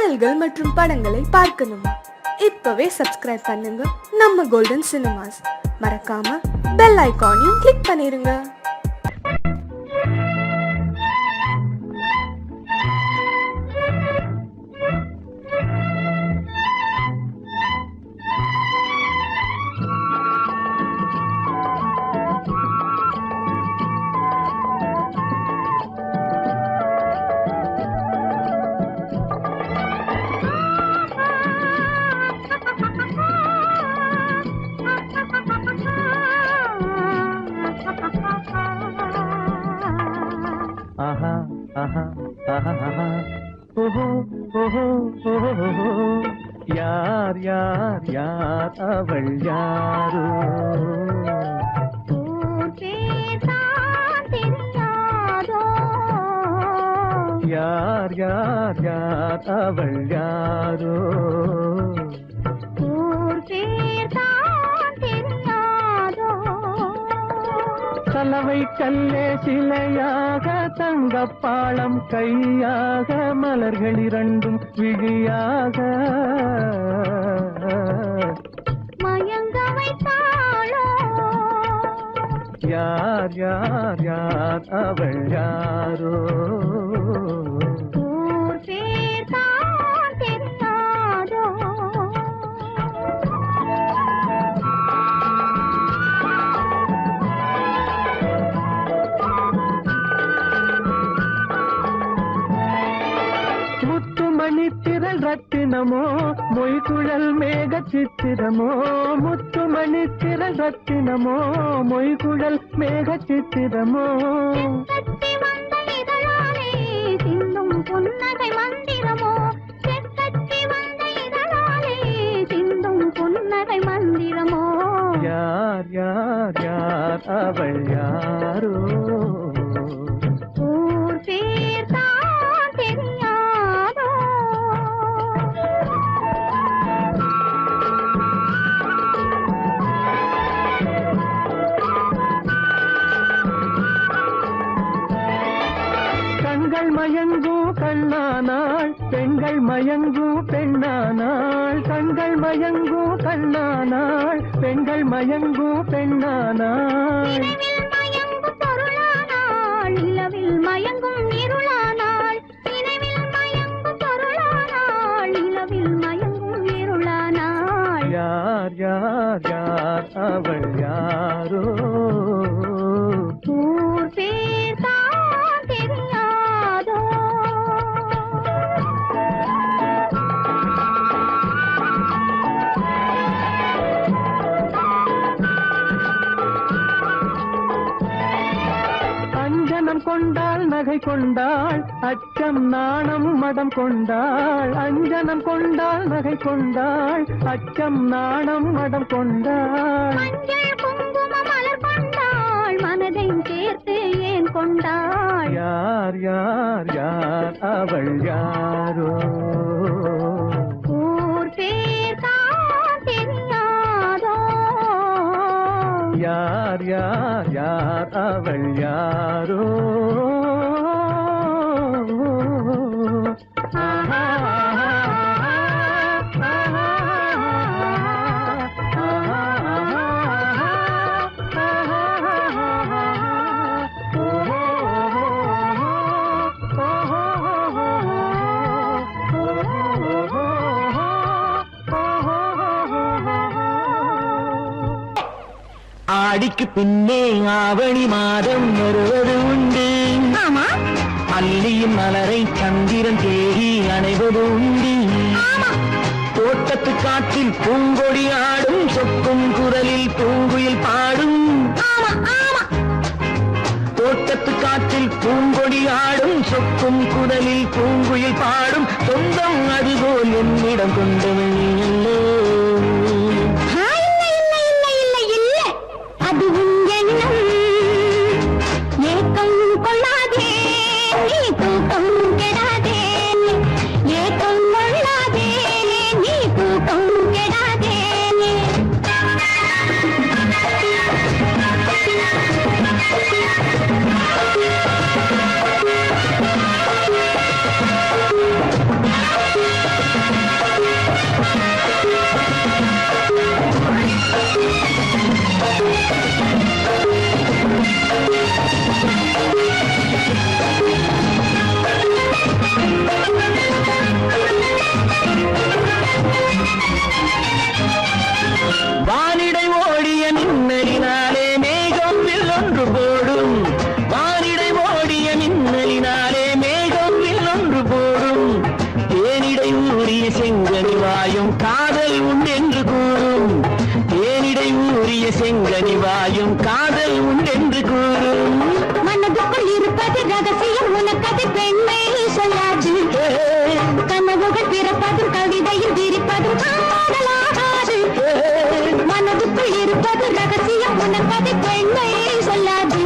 பாடல்கள் மற்றும் படங்களை பார்க்கணுமா? இப்பவே சப்ஸ்கிரைப் பண்ணுங்க நம்ம கோல்டன் சினிமாஸ். மறக்காம பெல் ஐகானையும் கிளிக் பண்ணிருங்க. ஆஹா ஆஹா ஆஹா ஆஹா ஓஹோ ஓஹோ ஓஹோ யார் யார் யார் அவள் யாரோ யார் யார் யார் அவள் யாரோ கலவை கல்லே சிலையாக தங்கப்பாளம் கையாக மலர்கள் இரண்டும் விழியாக மயங்க வைத்தாளோ யார் யார் யார் அவள் யாரோ மணித்திரள் ரத்தினமோ மொய்குழல் மேக சித்திரமோ முத்துமணித்திரள் ரத்தினமோ மொய்குழல் மேக சித்திரமோ சிந்தும் புன்னகை மந்திரமோ சிந்தும் புன்னகை மந்திரமோ யார் யார் யார் அவள் யாரோ ஊர் பேர் தான் தெரியாதோ கண்கள் மயங்கும் கண்ணானாள் பெண்கள் மயங்கும் பெண்ணானாள் கண்கள் மயங்கும் கண்ணானாள் பெண்கள் மயங்கும் பெண்ணானாள் நிலவில் மயங்கும் இருளானாள் நினைவில் மயங்கும் பொருளானாள் நிலவில் மயங்கும் இருளானாள் யார் யார் யார் அவள் யாரோ ஊர் பேர் தான் தெரியாதோ அஞ்சனம் கொண்டாள் நகை கொண்டாள் அச்சம் நாணம் மடம் கொண்டாள் அஞ்சனம் கொண்டாள் நகை கொண்டாள் அச்சம் நாணம் மடம் கொண்டாள் மஞ்சள் குங்கும மலர் கொண்டாள் மனதை சேர்த்து ஏன் கொண்டாள் யார் யார் யார் அவள் யாரோ ஊர் பேர் தான் தெரியாதோ யார் யார் யார் அவள் யாரோ ஆஹா ஆடிக்கு பின்னே ஆவணி மாதம் வருவது உண்டு ஆமா அல்லியின் மலரை சந்திரன் தேடி அணைவது உண்டு தோட்டத்து காற்றில் பூங்கொடி ஆடும் சொக்கும் குரலில் பூங்குயில் பாடும் தோட்டத்து காற்றில் பூங்கொடி ஆடும் சொக்கும் குரலில் பூங்குயில் பாடும் சொந்தம் அதுபோல் என்னிடம் கொண்டவள் நீ அல்லோ செங்கனி வாயும் காதல் உண்டென்று கூறும். மனதுக்குள் இருப்பது ரகசியம் உனக்கது பெண்மை சொல்லாது. கனவுகள் பிறப்பதும் கவிதையில் விரிப்பதும் காதலாகாது. மனதுக்குள் இருப்பது ரகசியம் உனக்கது பெண்மை சொல்லாது.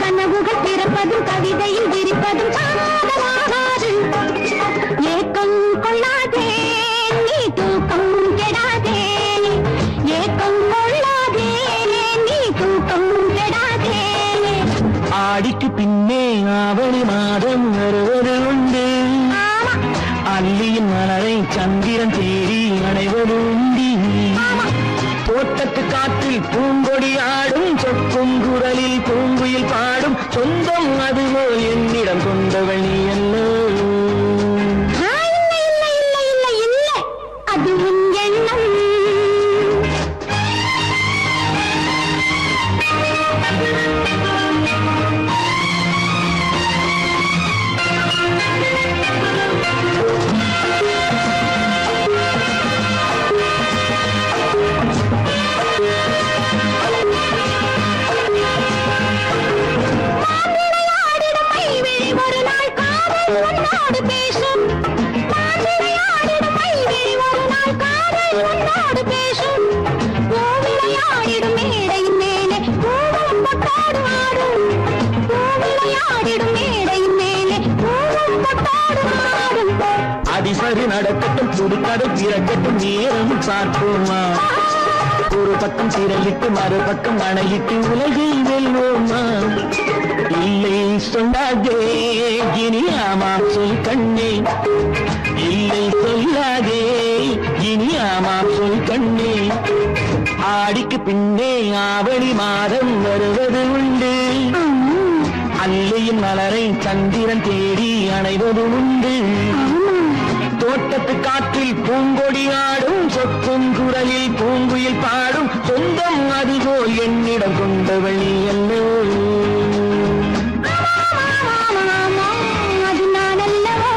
கனவுகள் பிறப்பதும் கவிதையில் விரிப்பதும் காதலாகாது. ஏக்கம் கொள்ளாதே நீ தூக்கம் கெடாதே. ஏக்கம் கொள்ளாதே நீ தூக்கம் கெடாதே. ஆடிக்கு பின்னே ஆவணி மாதம் வருவது உண்டு. அல்லியின் மலரை சந்திரன் தேடி அடைவது உண்டி. தோட்டத்து காற்றில் பூங்கொடி ஆடும் சொக்கும் குரலில் பூங்குயில் பாடும் சொந்தம் அதுபோல் என்னிடம் கொண்டவள் நீ அல்ல. அது உன் எண்ணம். ஒரு நாள் காதல் உன்னோடு பேசும். விளையாடிடும் ஒரு நாள் காதல் உன்னோடு பேசும். விளையாடிடும் மேடையின் மேலே பூவும் பொட்டாடு ஆடும். விளையாடிடும் மேடையின் மேலே பூவும் பொட்டாடு ஆடும். அதிசரி நடக்கட்டும் புதுக்கடை பிறக்கட்டும் நேரம் பார்ப்போமா. ஒரு பக்கம் திரையிட்டு மறுபக்கம் அணையிட்டு உலகை வெல்வோமா. இல்லை சொல்லாதே இனி ஆமாம் சொல் கண்ணே. இல்லை சொல்லாதே இனி ஆமாம் சொல் கண்ணே. ஆடிக்கு பின்னே ஆவணி மாதம் வருவது உண்டு. அல்லையின் மலரை சந்திரன் தேடி அணைவது உண்டு. தோட்டத்து காற்றில் பூங்கொடி ஆடும் சொக்கும் குரலில் பூங்குயில் பாடும் சொந்தம் அதுபோல் என்னிடம் கொண்டவள் நீ அல்ல. அது நான் அல்லவோ.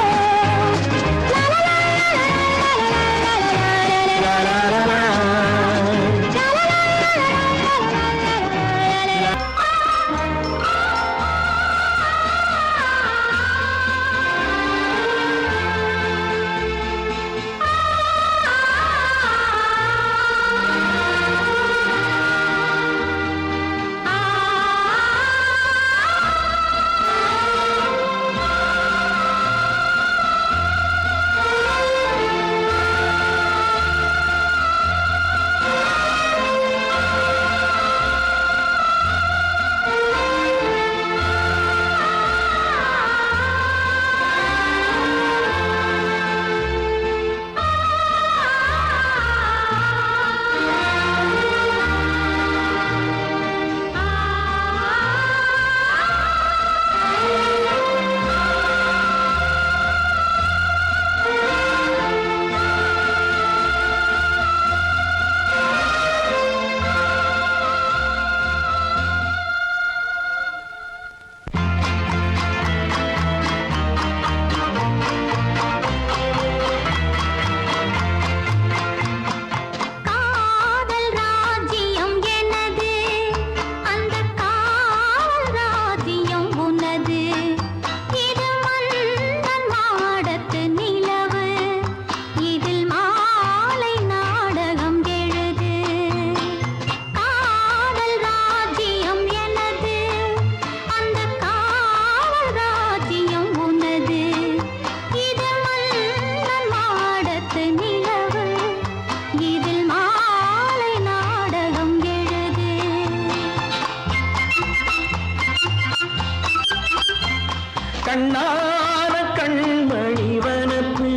கண்ணான கண்மணி வனப்பு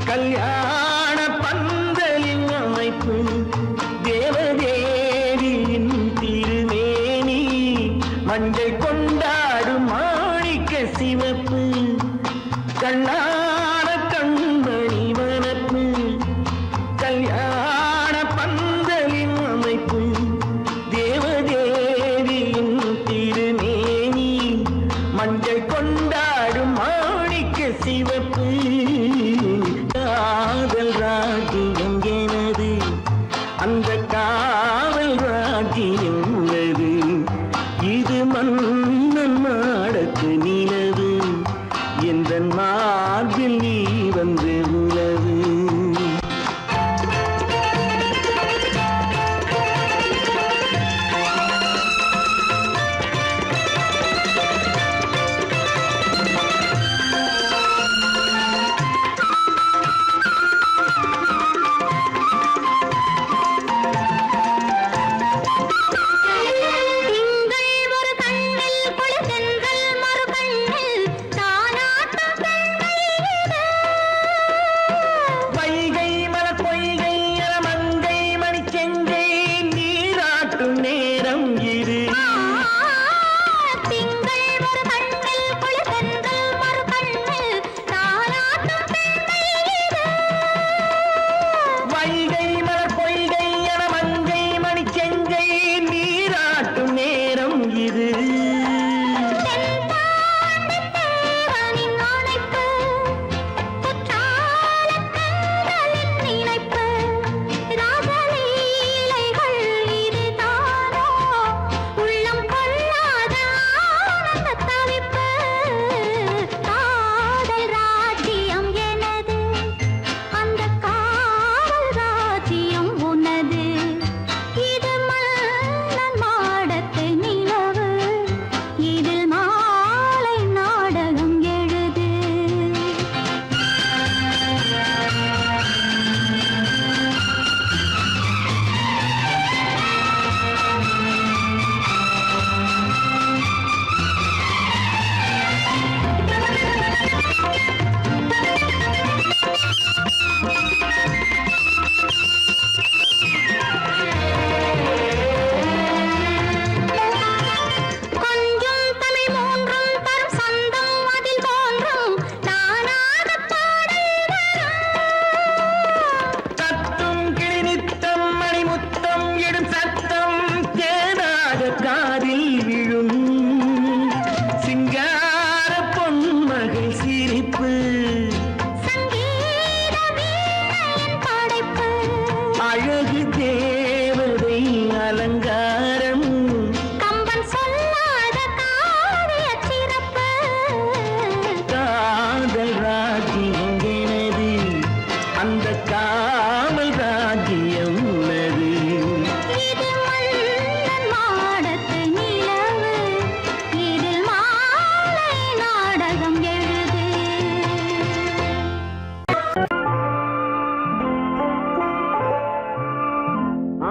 கல்யாண பந்தலின் அமைப்பு தேவதேவியின் திருமேனி மஞ்சள் கொண்டாடும் மாணிக்க சிவப்பு. கண்ணான கண்மணி வனப்பு கல்யாண பந்தலின் அமைப்பு தேவதேவியின் திருமேனி மஞ்சள் கொண்டாடும் மாணிக்க சிவப்பு. காதல் ராஜ்யம் எனது அந்த காவல் வந்து உலவு.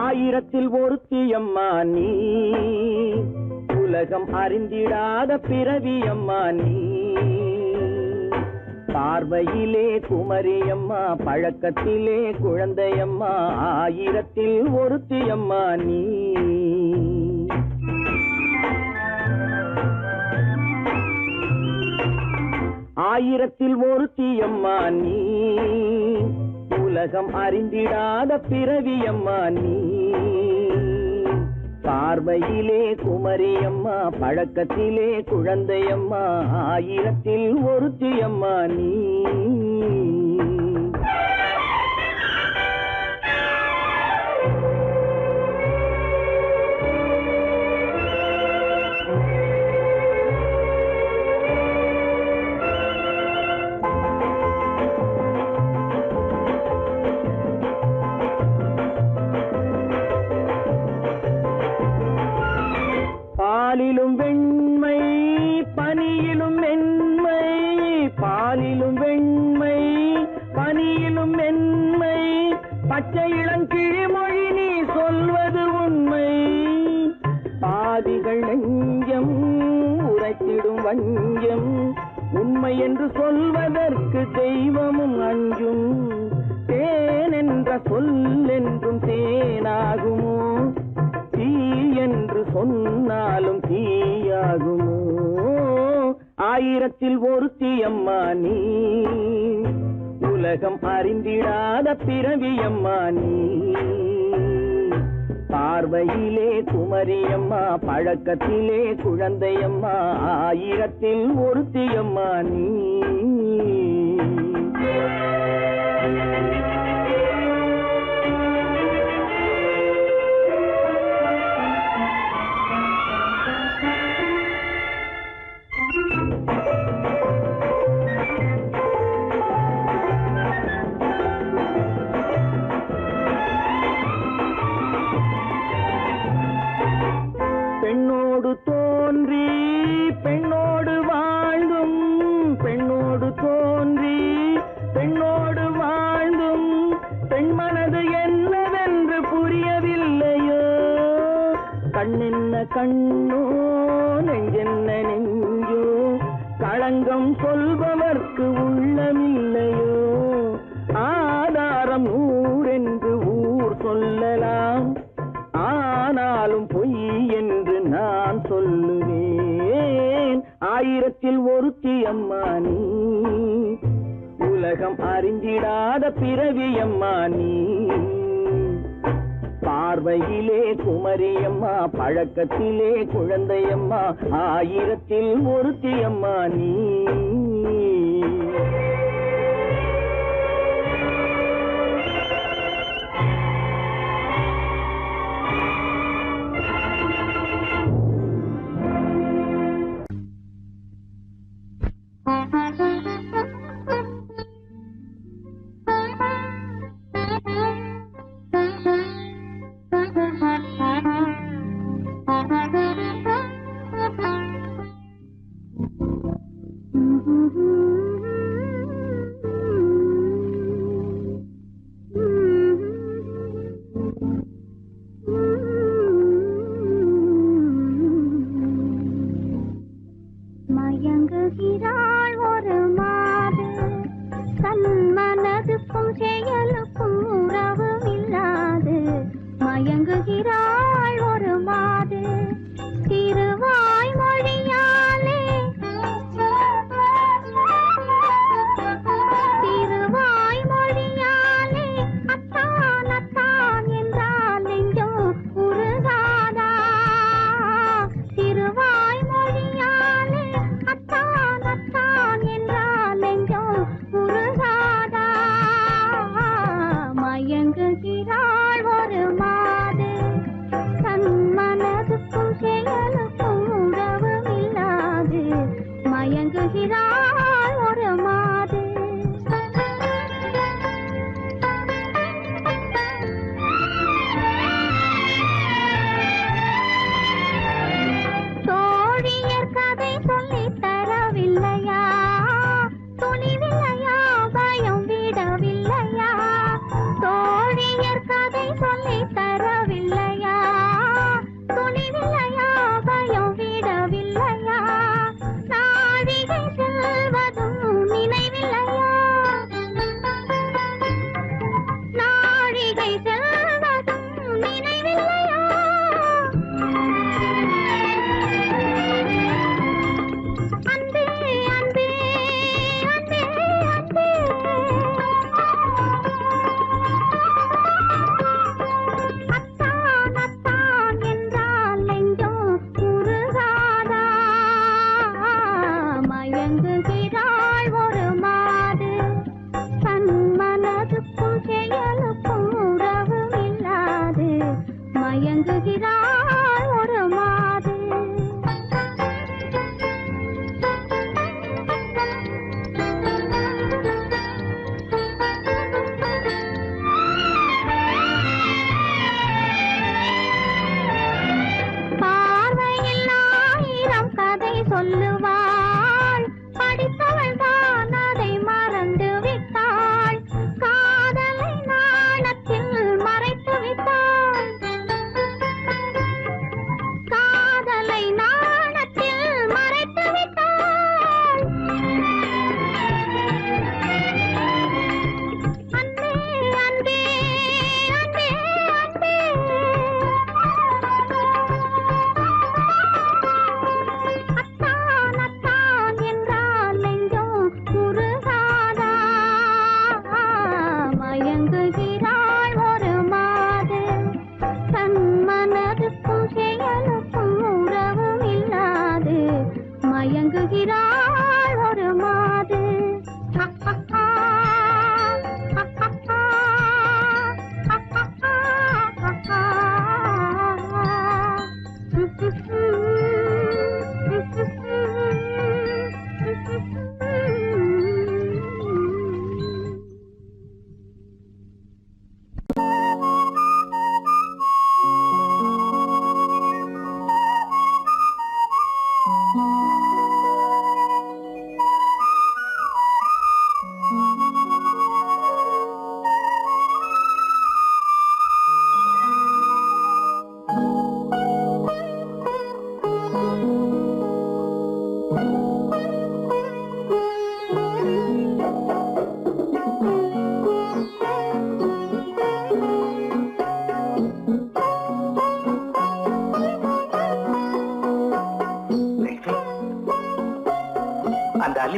ஆயிரத்தில் ஒருத்தியம்மா நீ, உலகம் அறிந்திடாத பிறவியம்மா நீ. பார்வையிலே குமரியம்மா, பழக்கத்திலே குழந்தையம்மா, ஆயிரத்தில் ஒருத்தியம்மா நீ. ஆயிரத்தில் ஒருத்தியம்மா நீ, உலகம் அறிந்திடாத பிறவியம்மா நீ. பார்வையிலே குமரியம்மா, பழக்கத்திலே குழந்தையம்மா, ஆயிரத்தில் ஒருத்தியம்மா நீ. பாலிலும் வெண்மை பனியிலும் மென்மை, பாலிலும் வெண்மை பனியிலும் மென்மை, பச்சை இளங்கிழிமொழி நீ சொல்வது உண்மை. பாதிகள் நெஞ்சம் உரைத்திடும் வஞ்சம், உண்மை என்று சொல்வதற்கு தெய்வமும் அஞ்சும். தேன் என்ற சொல் என்றும் தேனாகுமோ, தீ என்று சொன்னாலும் தீயாகுமோ. ஆயிரத்தில் ஒருத்தியம்மா நீ, உலகம் அறிந்திடாத பிறவியம்மா நீ. பார்வையிலே குமரியம்மா, பழக்கத்திலே குழந்தையம்மா, ஆயிரத்தில் ஒருத்தியம்மா நீ. கண்ணோ நெஞ்சென்ன நெஞ்சோ களங்கம் சொல்பவர்க்கு உள்ளமில்லையோ ஆதாரம் நூறென்று ஊர் சொல்லலாம் ஆனாலும் பொய் என்று நான் சொல்லுவேன் ஆயிரத்தில் ஒருத்தி அம்மா நீ உலகம் அறிந்திடாத பிறவி அம்மா நீ பார்வையிலே குமரியம்மா பழக்கத்திலே குழந்தையம்மா ஆயிரத்தில் ஒருத்தி அம்மா நீ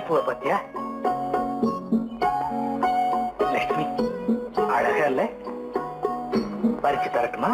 மல்லிப்பூவை பத்தியா லட்சுமி? அழகா இல்ல? பறிச்சு தரட்டுமா?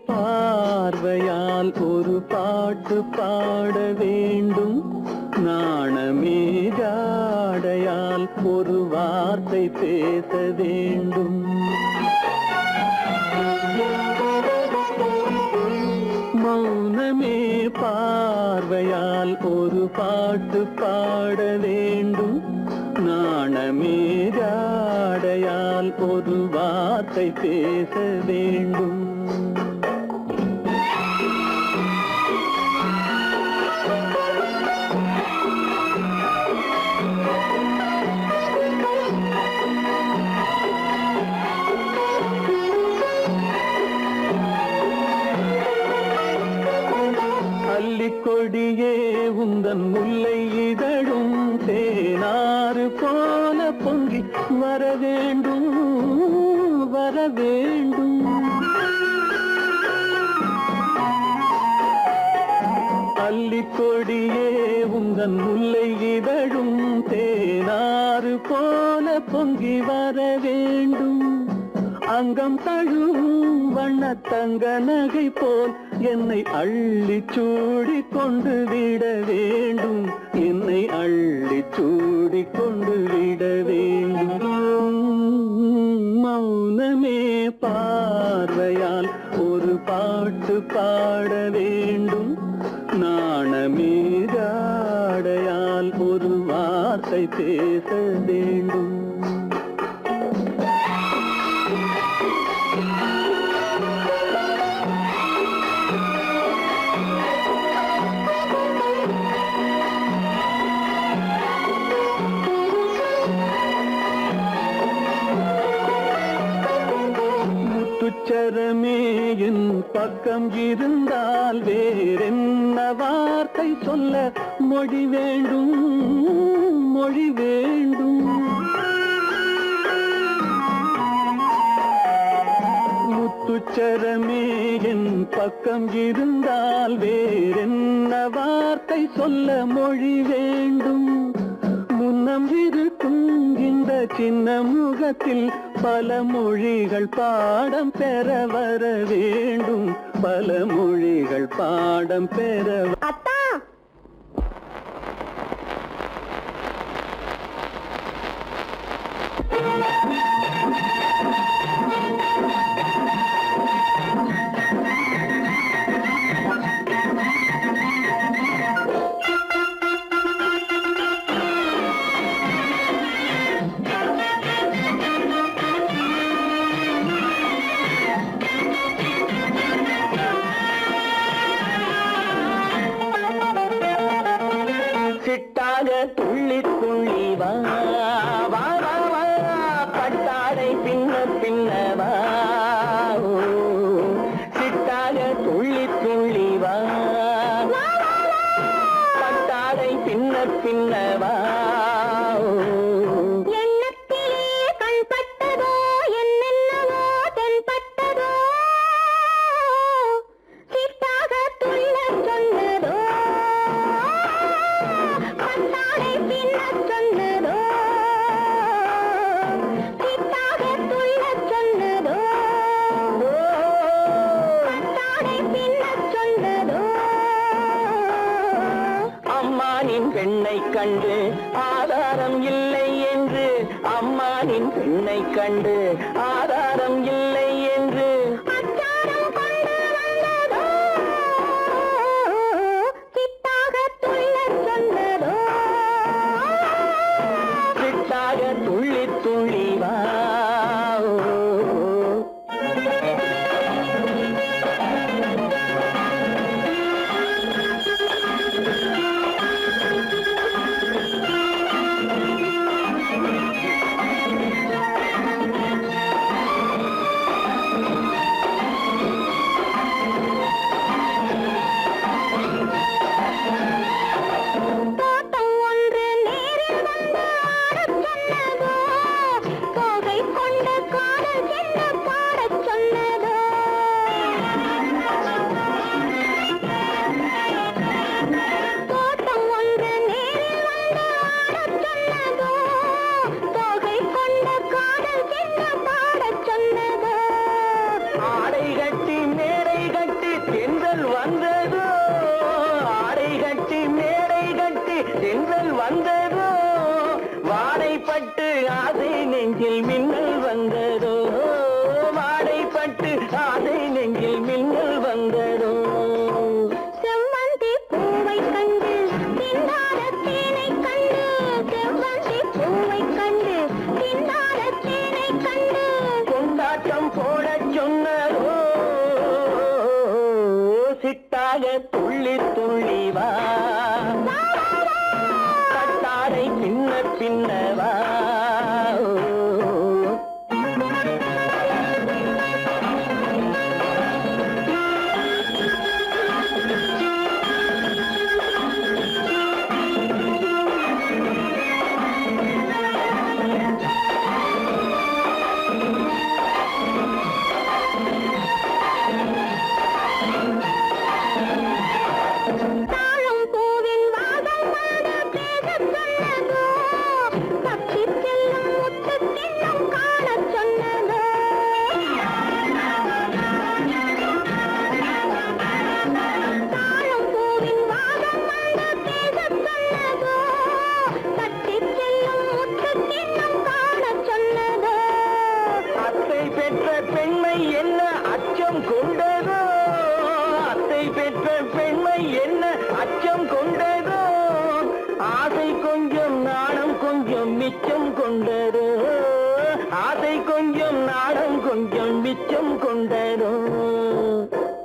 பார்வையால் ஒரு பாட்டு பாட வேண்டும், நாணமே ஜாடையால் ஒரு வார்த்தை பேச வேண்டும். மௌனமே பார்வையால் ஒரு பாட்டு பாட வேண்டும், நாணமே ஜாடையால் ஒரு வார்த்தை பேச வேண்டும். கொடியே உந்தன் முல்லை இதழும் தேனாறு போல பொங்கி வர வேண்டும், வர வேண்டும். அல்லிக்கொடியே உந்தன் முல்லை இதழும் தேனாறு போல பொங்கி வர வேண்டும். அங்கம் தழுவும் வண்ணத்தங்க நகை போல் என்னை அள்ளி சூடி கொண்டு விட வேண்டும், என்னை அள்ளி சூடி கொண்டு விட வேண்டும். மௌனமே பார்வையால் ஒரு பாட்டு பாட வேண்டும், நாணமே ஜாடையால் ஒரு வார்த்தை பேச வேண்டும். முத்துச்சரமே என் பக்கம் இருந்தால் வேறென்ன வார்த்தை சொல்ல மொழி வேண்டும், மொழி வேண்டும். முத்துச்சரமே என் பக்கம் இருந்தால் வேறென்ன வார்த்தை சொல்ல மொழி வேண்டும். முன்னம் இருக்கும் இந்த சின்ன முகத்தில் பல மொழிகள் பாடம் பெற வர வேண்டும், பல மொழிகள் பாடம் பெற. அத்தா, சிட்டாக துள்ளி துள்ளி வா வா வா வா, பட்டாடை பின்ன பின்னவா. சிட்டாக துள்ளி துள்ளி வா, பட்டாடை பின்ன பின்னவா. எண்ணத்திலே கண்பட்டதோ என்னென்னவோ தென்பட்டதோ, சிட்டாக துள்ள சொன்னதோ, பட்டாடை பின்ன சொன்னதோ, சிட்டாக துள்ள சொன்னதோ. பெண்ணை கண்டு ஆதாரம் இல்லை என்று, அம்மானின் பெண்ணை கண்டு ஆதாரம் இல்லை என்று அச்சாரம் கொண்டு வந்ததோ சித்தாக துள்ளச் சொன்னதோ சிட்டாக துள்ளி துள்ளி வா. தோட்டம் ஒன்று நேரில் வந்து ஆடச் சொன்னதோ தோகை கொண்ட காதல் என்ன பாடச் சொன்னதோ தோட்டம் ஒன்று நேரில் வந்து ஆடச் சொன்னதோ தோகை கொண்ட காதல் என்ன பாடச் சொன்னதோ ஆடை கட்டி மேடை கட்டி தென்றல் வந்ததோ, ஆடை கட்டி மேடை கட்டி தென்றல் வந்ததோ, வாடைப்பட்டு ஆசை நெஞ்சில் மின்னல் வந்ததோ, வாடைப்பட்டு ஆசை நெஞ்சில் மின்னல் வந்ததோ. செவ்வந்தி பூவை கண்டு திண்டாட தேனை கண்டு செவ்வந்தி பூவை கண்டு திண்டாட தேனை கண்டு கொண்டாட்டம் போடச் சொன்னதோ, சிட்டாக துள்ளி துள்ளி வா. கட்டாரை பின்ன பின்னவா. தாழம் பூவின் வாதம் வந்து பேசச் சொன்னதோ தப்பிச் செல்லும் முத்துக் கிண்ணம் காணச் சொன்னதோ தாழம் பூவின் வாதம் வந்து பேசச் சொன்னதோ தப்பிச் செல்லும் முத்துக் கிண்ணம் காணச் சொன்னதோ அத்தை பெற்ற பெண்மை என்ன அச்சம் கொண்டதோ, அத்தை பெற்ற பெண்மை என்ன அச்சம் கொண்டதோ, ஆசை கொஞ்சம் நாணம் கொஞ்சம் மிச்சம் கொண்டதோ, ஆசை கொஞ்சம் நாணம் கொஞ்சம் மிச்சம் கொண்டதோ.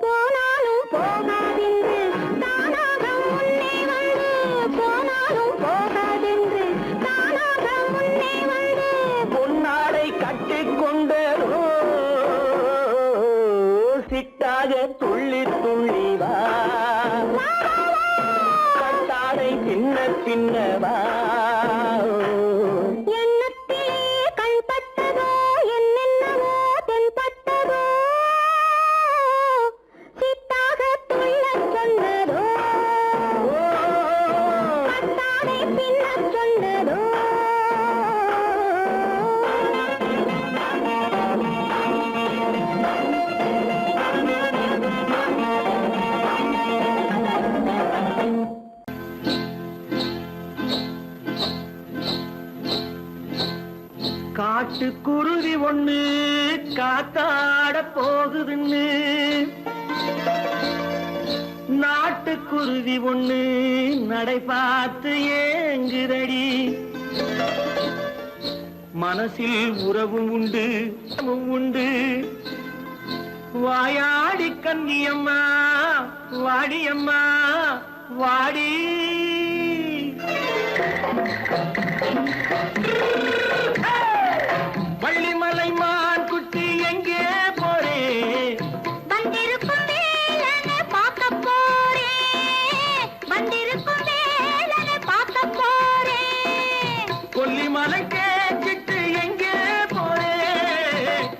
போனாலும் போகாதென்று தானாக முன்னே வந்து போனாலும் போகாதென்று தானாக முன்னே வந்து பொன்னாடை கட்டிக் கொண்டதோ, சிட்டாக துள்ளி துள்ளி வா. கட்டாடை பின்ன பின்னவா. எண்ணத்திலே கண்பட்டதோ என்னென்னவோ தென்பட்டதோ சித்தாக துள்ளச் சொன்னதோ கட்டாடை பின்னச் சொன்னதோ காட்டுக்குருவி ஒண்ணு காத்தாட போகுதுன்னு, நாட்டுக்குருவி ஒண்ணு நடை பார்த்து ஏங்குதடி. மனசில் உறவும் உண்டு உண்டு, வாயாடி கன்னியம்மா வாடியம்மா வாடி. வள்ளிமலை மான் குட்டி எங்கே போறே, வந்திருக்கும் வேலனை பார்க்க போறேன் வந்திருக்கும் வேலனை பார்க்க போறேன் கொல்லிமலை கேச்சிட்டு எங்கே போறே,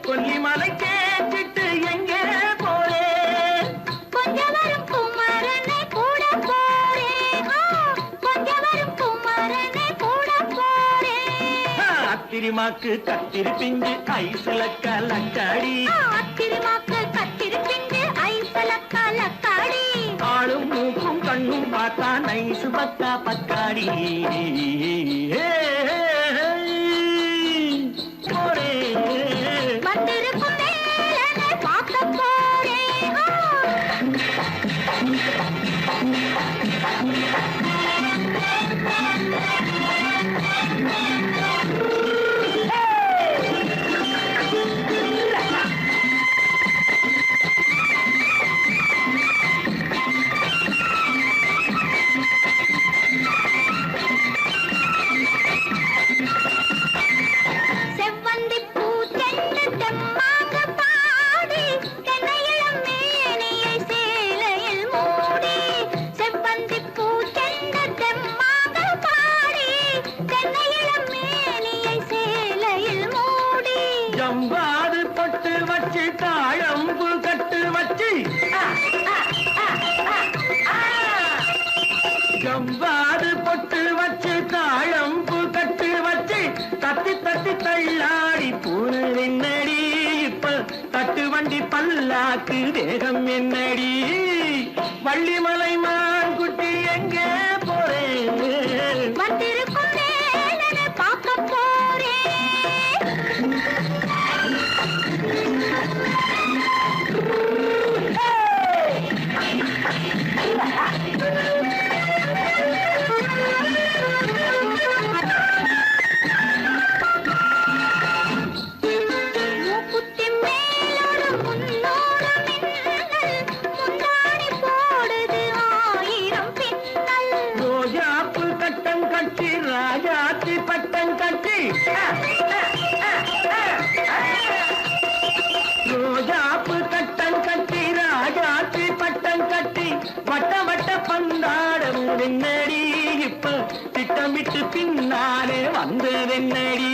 கொல்லிமலை கேச்சிட்டு எங்கே போறே. கொஞ்சம் வரும் குமரனை கூட போறேன் கொஞ்சம் வரும் குமரனை கூட போறேன் அத்திரிமாக்கு கத்திரி பிஞ்சு ஐசுல கலக்காடி, அத்திரிமாக்கு கத்திரி பிஞ்சு ஐசல கலக்காடி ஆளும் மூக்கும் கண்ணு கண்ணும் பார்த்தா நைசு பக்கா பக்காடி வந்திருக்கும் வேலனை பார்க்க போறேன். செவ்வந்தி பூச்செண்டு தெம்மாக பாடி தென்னையிளம் மேனியை சேலையில் மூடி. செவ்வந்தி பூச்செண்டு தெம்மாக பாடி தென்னையிளம் மேனியை சேலையில் மூடி. ஜம்பாது பொட்டு வச்சு தாழம்பு கட்டு வச்சு ஜம்பாது பொட்டு வச்சு தாழம்பு கட்டு வச்சு தட்டி தட்டி தள்ளாடி பூரு என்னடி இப்ப தட்டு வண்டி பல்லாக்கு வேகம் என்னடி வள்ளிமலை மான் குட்டி எங்கே போறேன் வந்திருக்கும் வேலனை பார்க்க போறேன். மூக்குத்தி மேலோடு முன்னோடு மின்னல் முந்தாணி போடுது 1000 பின்னல். ரோஜாப்பு கட்டம் கட்டி ராஜாத்தி பட்டம் கட்டி ரோஜாப்பு கட்டம் கட்டி ராஜாத்தி பட்டம் கட்டி வட்ட வட்ட பந்தாடம் வெண்ணடி இப்ப திட்டமிட்டு பின்னாலே வந்து வெண்ணடி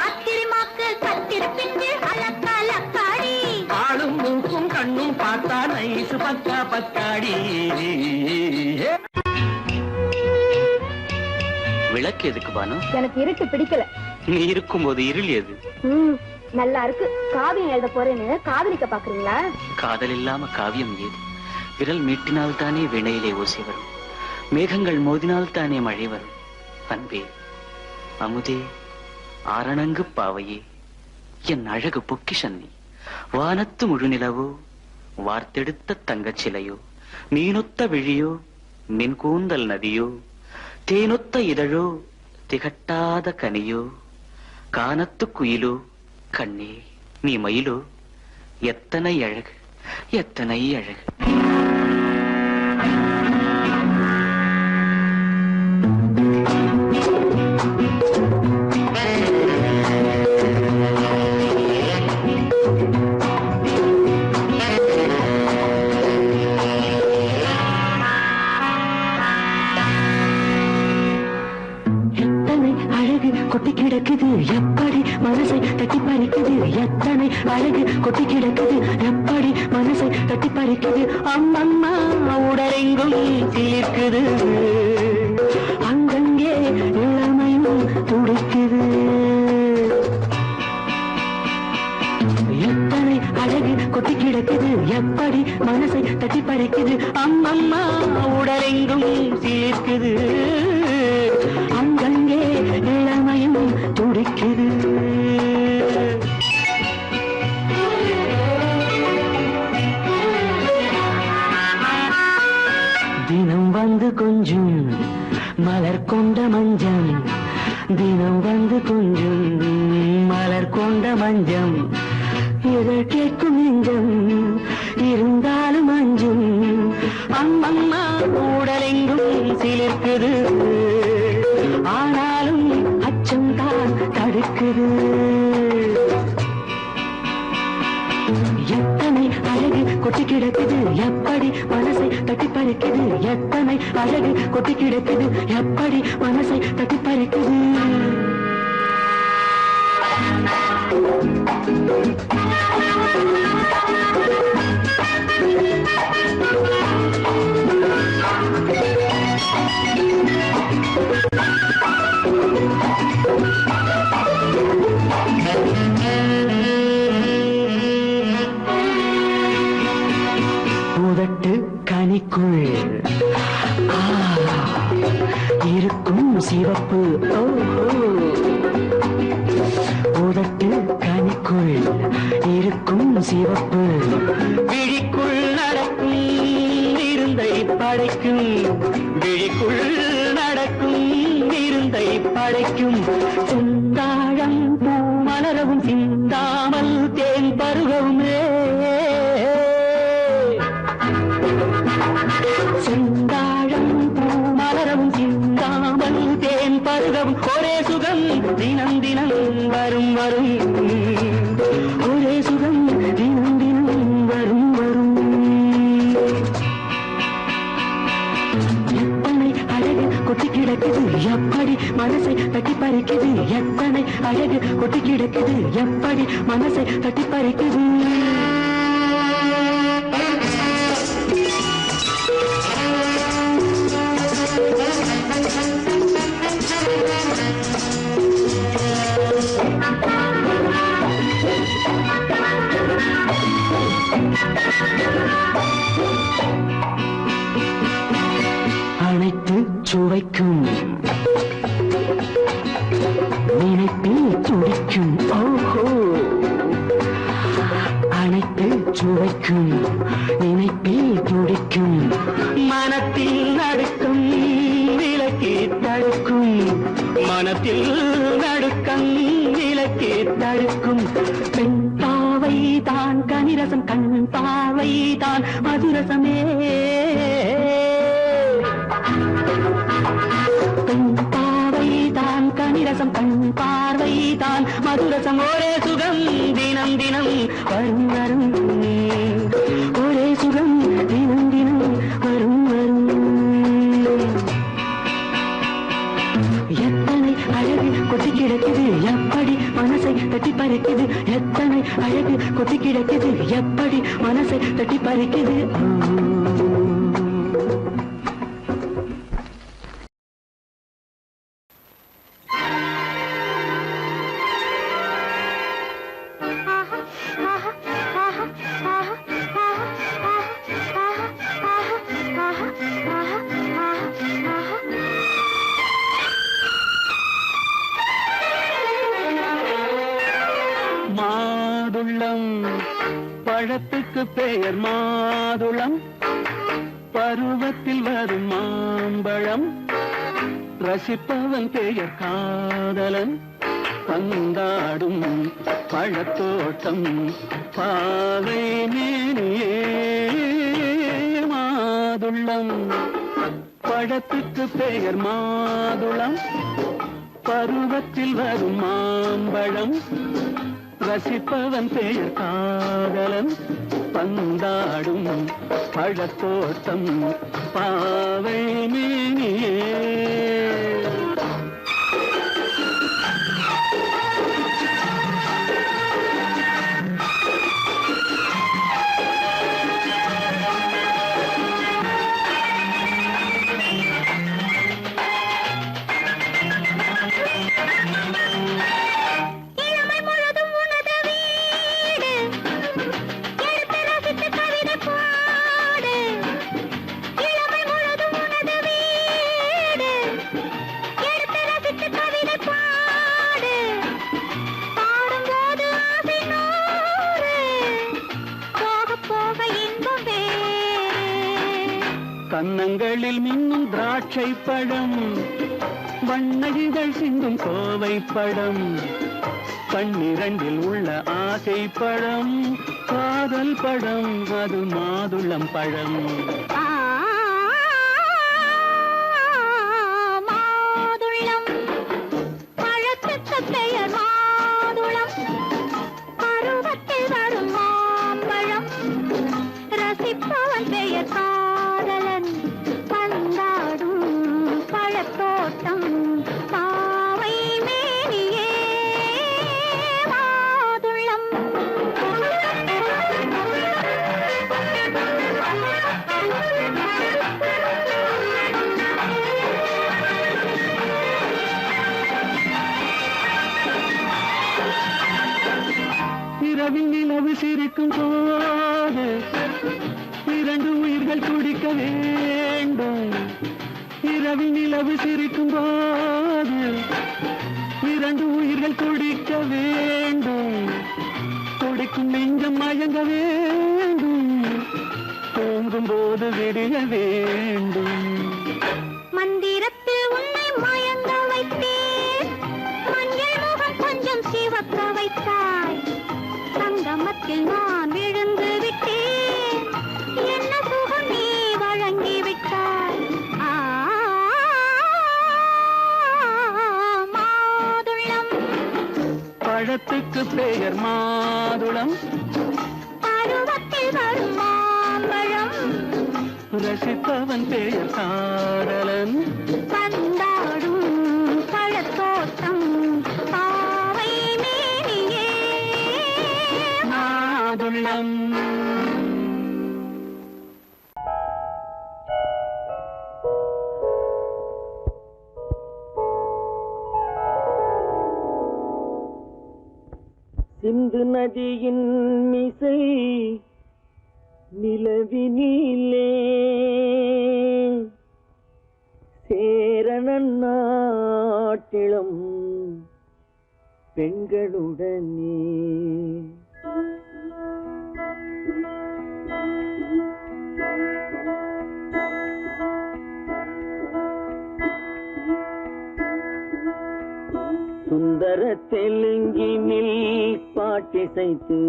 அத்திரிமாக்கு கத்திருப்பின்று அலக்கலக்காடி. ஆளும் மூக்கும் கண்ணும் பார்த்தா நைசு பக்கா பக்காடி விளக்கு எதுக்கு பானு? எனக்கு இருட்டு பிடிக்கல. நீ இருக்கும்போது இருள் எது? நல்லா இருக்கு. காவியம் எழுத போறேன்னு காதலிக்க பாக்குறீங்களா? காதல் இல்லாம காவியம் ஏது? விரல் மீட்டினால் தானே வினையிலே ஓசை வரும், மேகங்கள் மோதினால் தானே மழை வரும். அன்பே அமுதே ஆரணங்கு பாவையே என் அழகு பொக்கிஷன்னி, வானத்து முழுநிலவோ வார்த்தெடுத்த தங்கச் சிலையோ, மீனொத்த விழியோ மின் கூந்தல் நதியோ, தேனொத்த இதழோ திகட்டாத கனியோ, கானத்து குயிலோ கண்ணே நீ மயிலோ, எத்தனை அழகு எத்தனை அழகு. கொட்டி கிடக்குது எப்படி மனசை தட்டி பறிக்குது, எத்தனை அழகு கொட்டி கிடக்குது எப்படி மனசை தட்டி பறிக்குது. அம்மம்மா உடலெங்கும் சிலிர்க்குது, அங்கங்கே இளமையும் துடிக்குது. எத்தனை அழகு கொட்டி கிடக்குது எப்படி மனசை தட்டி பறிக்குது. அம்மம்மா உடலெங்கும் சிலிர்க்குது, அங்கங்கே இளமையும் துடிக்குது. தினம் வந்து கொஞ்சம் மலர் கொண்ட மஞ்சம், தினம் வந்து கொஞ்சம் மலர் கொண்ட மஞ்சம், இதழ் கேட்கும் நெஞ்சம் இருந்தாலும் அஞ்சும். அம்மம்மா உடலெங்கும் சிலிர்க்குது, ஆனாலும் அச்சம் தான் தடுக்குது. எத்தனை அழகு கொட்டி கிடக்குது எப்படி மனசை தட்டி பறிக்குது, எத்தனை அழகு கொட்டி கிடக்குது எப்படி மனசை தட்டி பறிக்குது. உதட்டு கனிக்குள் ஆ, இருக்கும் சிவப்பு ஓஹோ உதட்டு கனிக்குள் இருக்கும் சிவப்பு விழிக்குள் நடக்கும் இருந்தை படைக்கும் விழிக்குள் நடக்கும் இருந்தை படைக்கும் சிந்தாழம் பூ மலரவும் சிந்தாமல் தேன் பருகவுமே சிந்தாழம் பூ மலரவும் சிந்தாமல் தேன் பருகவும் ஒரே சுகம் தினம் தினம் வரும் வரும் ஒரே சுகம் தினம் தினம் வரும் வரும் எத்தனை அழகு கொட்டி கிடக்குது எப்படி மனசை தட்டி பறிக்குது எத்தனை அழகு கொட்டி கிடக்குது எப்படி மனசை தட்டி பறிக்குது அனைத்து சுவைக்கும் நினைப்பில் துடிக்கும் ஓஹோ அனைத்து சுவைக்கும் நினைப்பில் துடிக்கும் மனத்தில் நடுக்கும் விலக்கி தடுக்கும் மனத்தில் நடுக்கம் விலக்கி தடுக்கும் பெண் பாவை தான் கனிரசம் கண் பாவை தான் மதுரசமே பெண் பாவை தான் கனிரசம் கண் பார்வை தான் மதுரசம் ஒரே சுகம் தினம் தினம் வரும் வரும் ஒரே சுகம் தினம் தினம் வரும் வரும் எத்தனை அழகு கொட்டி கிடக்குது எப்படி மனசை தட்டி பறிக்குது எத்தனை அழகு கொட்டி கிடக்குது எப்படி மனசை தட்டி பறிக்குது மாதுளம் பழத்துக்கு பெயர் மாதுளம் பருவத்தில் வரும் மாம்பழம் ரசிப்பவன் பெயர் காதலன் பந்தாடும் பழத்தோட்டம் பாவை மேனியே மாதுளம் பழத்துக்கு பெயர் மாதுளம் பருவத்தில் வரும் மாம்பழம் ரசிப்பவன் பெயர் காதலன் பந்தாடும் பழத்தோட்டம் பாவை மேனியே கன்னங்களில் மின்னும் திராட்சை பழம் வண்ணகிகள் சிந்தும் கோவை பழம் கண்ணிரண்டில் உள்ள ஆசை பழம் காதல் பழம் அது மாதுளம் பழம் மாதுளம் பழத்துக்கு பெயர் மாதுளம் பருவத்தில் வரும் மாம்பழம் ரசிப்பவன் பெயர் காதலன் பந்தாடும் பழத்தோட்டம் பாவை மேனியே மாதுளம் இரவில் நிலவு சிரிக்கும் போது இரண்டு உயிர்கள் துடிக்க வேண்டும் இரவில் நிலவு சிரிக்கும் போது இரண்டு உயிர்கள் துடிக்க வேண்டும், துடிக்கும் நெஞ்சம் மயங்க வேண்டும், தூங்கும் போது விடிய வேண்டும். மந்திரத்தில் உன்னை மயங்க வைத்தேன், மஞ்சள் முகம் கொஞ்சம் சிவக்க வைத்தாய், சங்கமத்தில் நான் விழுந்து விட்டேன், என்ன சுகம் நீ வழங்கி விட்டாய். மாதுளம் பழத்துக்கு பெயர் மாதுளம், பருவத்தில் வரும் மாம்பழம், ரசிப்பவன் பெயர் காதலன், பந்தாடும் பழத்தோட்டம் பாவை மேனியே மாதுளம். சிந்து நதியின் மிசை நிலவினிலே சேரணன் நாட்டிளம் பெண்களுடனே சுந்தர தெலுங்கினில் பாட்டிசைத்து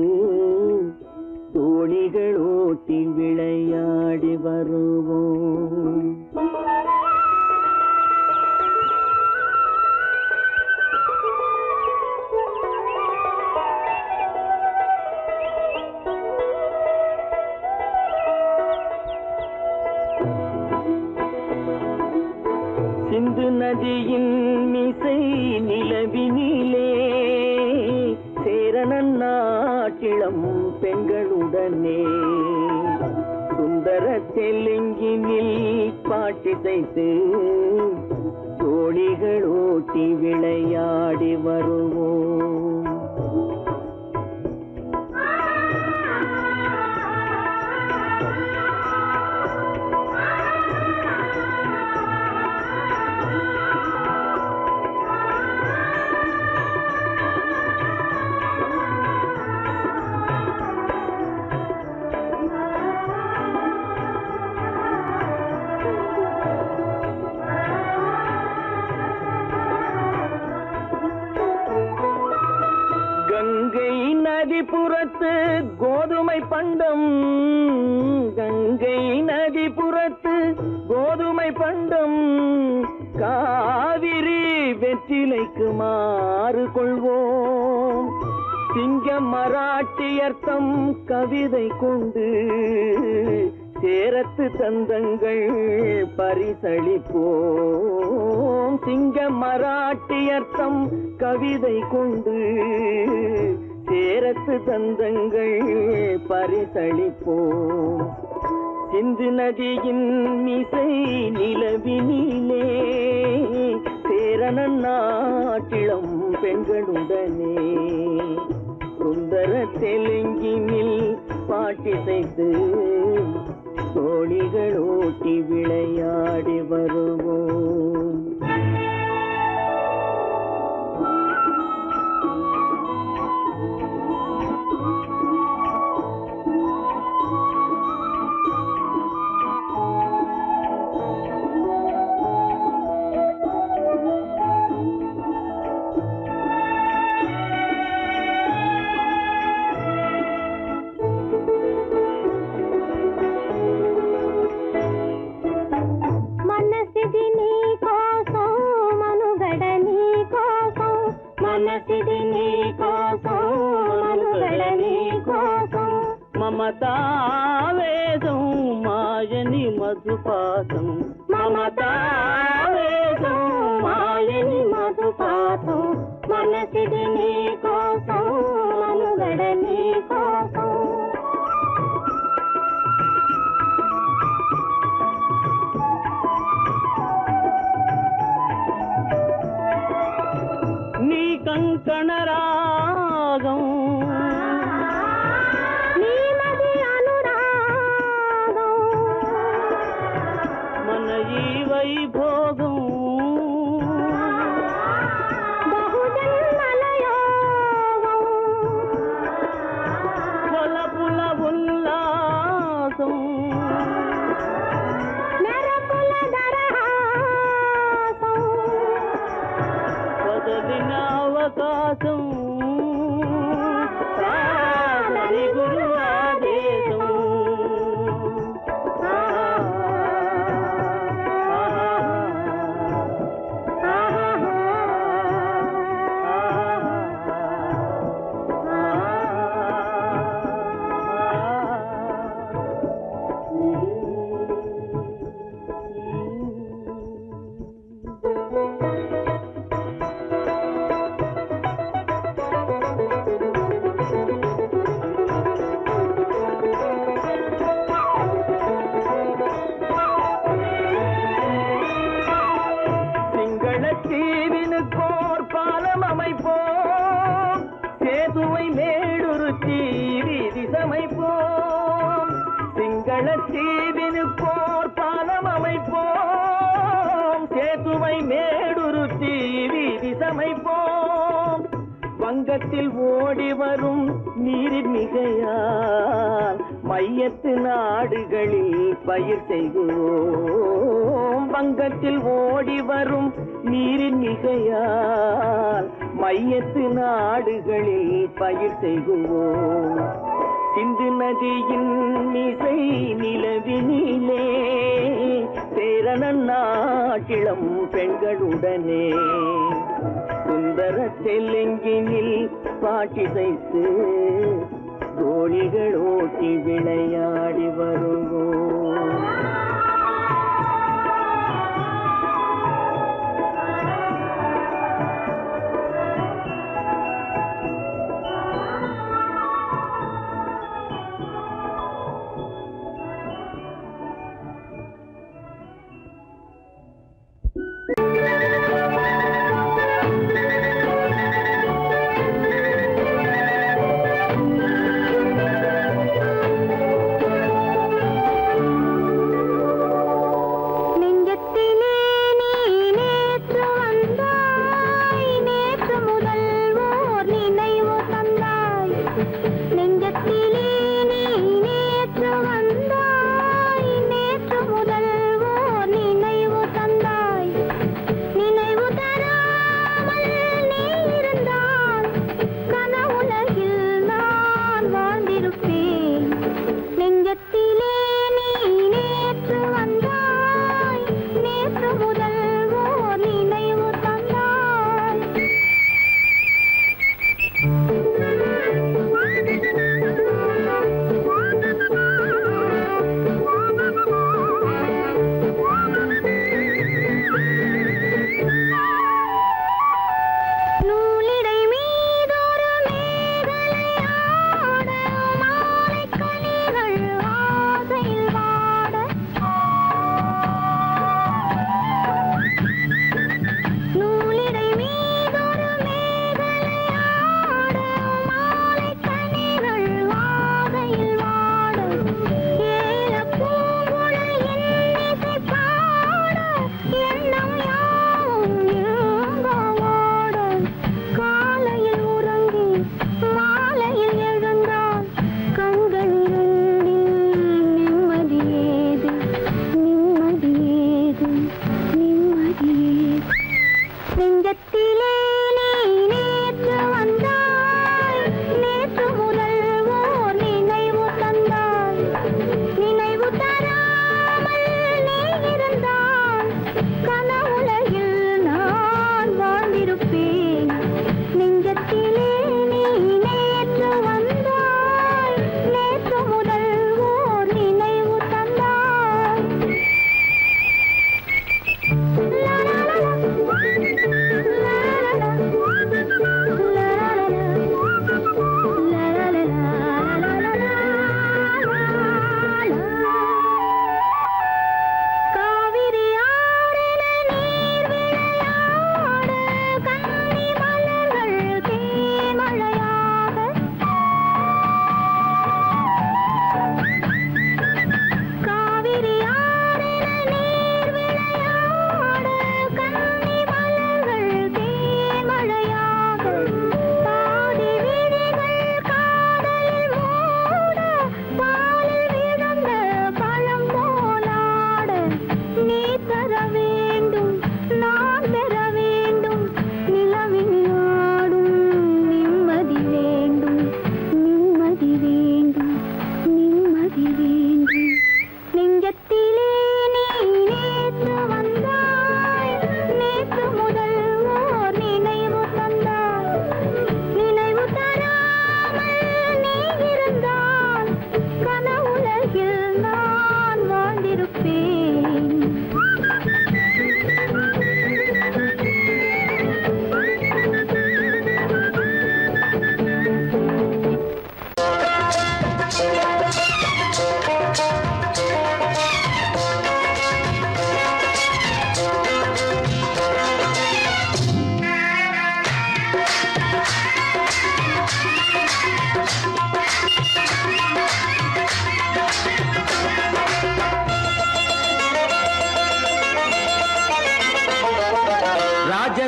தோணிகள் ஓட்டி விளையாடி வருவோம். சிந்து நதியின் மிசை நிலவினிலே சேரணன் நாட்டிளம் பெண்களுடனே சுந்தர தெலுங்கினில் பாட்டிசைத்து தோணிகள் ஓட்டி விளையாடி வருவோம். கங்கை நதிபுறத்து கோதுமை பண்டம், கங்கை நதிபுறத்து கோதுமை பண்டம், காவிரி வெற்றிலைக்கு மாறு கொள்வோம். சிங்க மராட்டியர்த்தம் கவிதை கொண்டு சேரத்து தந்தங்கள் பரிசளிப்போம். சிங்க மராட்டியர்த்தம் கவிதை கொண்டு சேரத்து தந்தங்கள் பரிசளிப்போம். சிந்து நதியின் மிசை நிலவினிலே சேரணன் நாட்டிளம் பெண்களுடனே சுந்தர தெலுங்கினில் பாட்டிசைத்து தோணிகள் ஓட்டி விளையாடி வருவோம். మమతావేదం మాయని మధుపాతం, మమతావేదం మాయని మధుపాతం, మనసిది నీ కోసం మనుగడ నీ కోసం. నీ కంకణ రాగం వైభోగం కొలపుల ఉల్లాసం వదలిన అవకాశం సాదరి గురు ఆదేశం தீவினுக்கோர் பாலம் அமைப்போம் சேதுவை மேடுருத்தி வீதி சமைப்போம் சிங்கள தீவினுக்கோர் பாலம் அமைப்போம் சேதுவை மேடுருத்தி வீதி சமைப்போம் வங்கத்தில் ஓடி வரும் நீரின் மிகையால் மையத்து நாடுகளில் பயிர் செய்கிறோம் வங்கத்தில் ஓடி வரும் நீரின் மிகையால் மையத்து நாடுகளில் பயிர் செய்கிறோம் சிந்து நதியின் மிசை நிலவினிலே சேரணன் நாட்டிளம் பெண்களுடனே சுந்தர தெலுங்கினில் பாட்டிசைத்து தோழிகள் ஓட்டி விளையாடி வருவோம்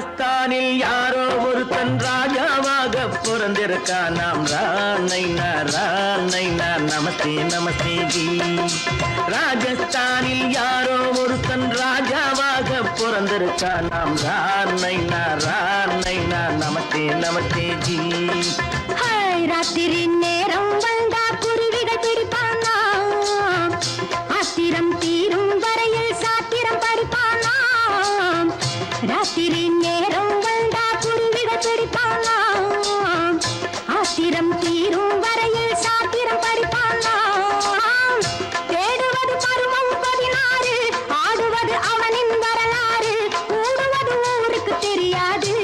ராஜஸ்தானில் யாரோ ஒருத்தன் ராஜாவாக பிறந்திருக்கான். நாம் ராணைனா நமஸ்தே நமஸ்தே ஜி. ராஜஸ்தானில் யாரோ ஒருத்தன் ராஜாவாக பிறந்திருக்கான். நாம் ராணைனா நமஸ்தே நமஸ்தே ஜி. ஹாய், ராத்திரி நேரம் வந்தா குருவிகள் பிடிப்பானா, ஆத்திரம் தீரும் வரையில் சாத்திரம் படிப்பானா. ராத்திரி நேரம் வந்தா குருவிகள் பிடிப்பானா, ஆத்திரம் தீரும் வரையில் சாத்திரம் படிப்பானா. தேடுவது பருவம் 16, ஆடுவது அவனின் வரலாறு, கூடுவது ஊருக்கு தெரியாது.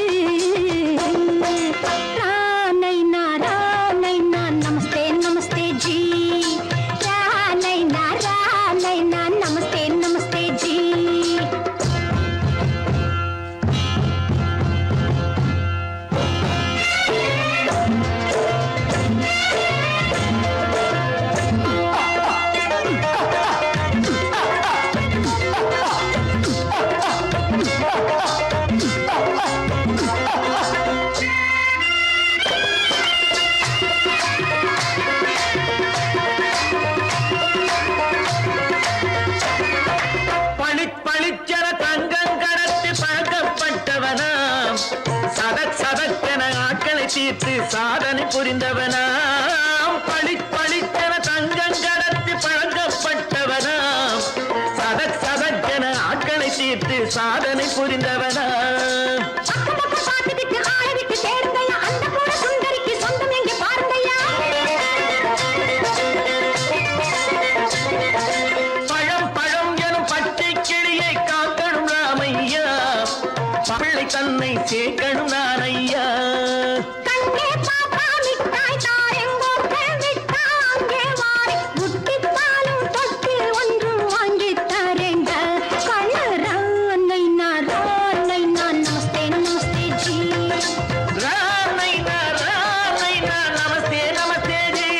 ராணைனா நமஸ்தே நமஸ்தே ஜி. ராணைனா நமஸ்தே நமஸ்தே ஜி. பளிச்சென தங்கம் கடத்தி பழக்கப்பட்டவனாம். சதக்கென ஆட்களை தீர்த்து சாதனை புரிந்தவனாம். பளிச்சென தங்கம் கடத்தி பழக்கப்பட்டவனாம். சதக்கென ஆட்களை தீர்த்து சாதனை புரிந்தவனாம். பாட்டுக்கு ஆளை விட்டு தேடுங்கய்யா, அந்த கூட சுந்தரிக்கு சொந்தம் எங்கே பாருங்கய்யா. பழம் எனும் பச்சை கிளியை காக்கணும் ராமையா. பிள்ளை தன்னை சேர்க்கணும் நானையா. கண்ணே பாப்பா மிட்டாய் தாரெங்கோ விட்டா அங்கே வாரி, முட்டிப்பாலும் தொட்டு ஒன்று வாங்கி தரேங்க. கண்ணு ராணைனா நமஸ்தே நமஸ்தே ஜி. ராமைனா நமஸ்தே நமஸ்தே ஜி.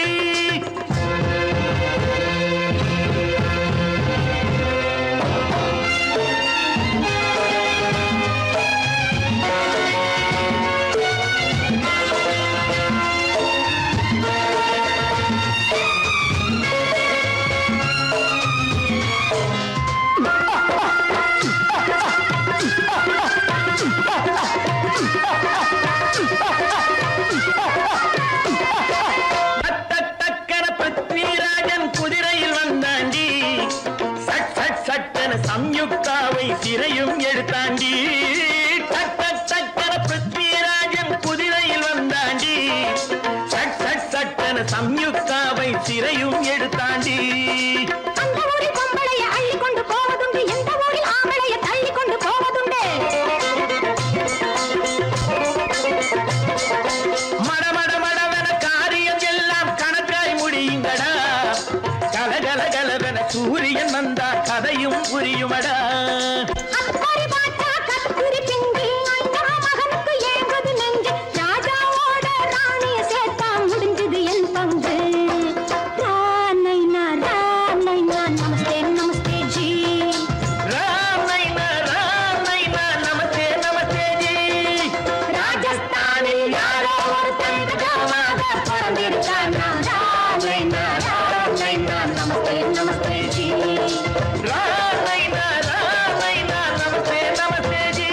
தக்கன பிருத்விராஜன் குதிரையில் வந்தாண்டி. சட்டென சம்யுக்தாவை சிறையும் எடுத்தாண்டி. தக்கன பிருத்விராஜன் குதிரையில் வந்தாண்டி. சட்டென சம்யுக்தாவை சிறையும் எடுத்தாண்டி. அந்த ஊரில் பொம்பளைய அள்ளி கொண்டு போவதுண்டு, எந்த ஊரில் ஆம்பளைய தள்ளி கொண்டு போவதுண்டு. மடவென காரியம் எல்லாம் கணக்காய் முடியுங்கடா. கலகலவென சூரியன் வந்தா கதையும் புரியுமடா. அக்கறை பார்த்தா கத்திரி பிஞ்சு, அந்த மகனுக்கு ஏங்குது நெஞ்சு. ராஜாவோட ராணிய சேர்த்தா முடிஞ்சது என் பங்கு. ராணைனா நமஸ்தே நமஸ்தே ஜி. ராமைனா நமஸ்தே நமஸ்தே ஜி. ராஜஸ்தானில் யாரோ ஒருத்தன் ராஜாவாக பிறந்திருக்கான். ராணைனா நமஸ்தே நமஸ்தே ஜி. ராமைனா நமஸ்தே நமஸ்தே ஜி.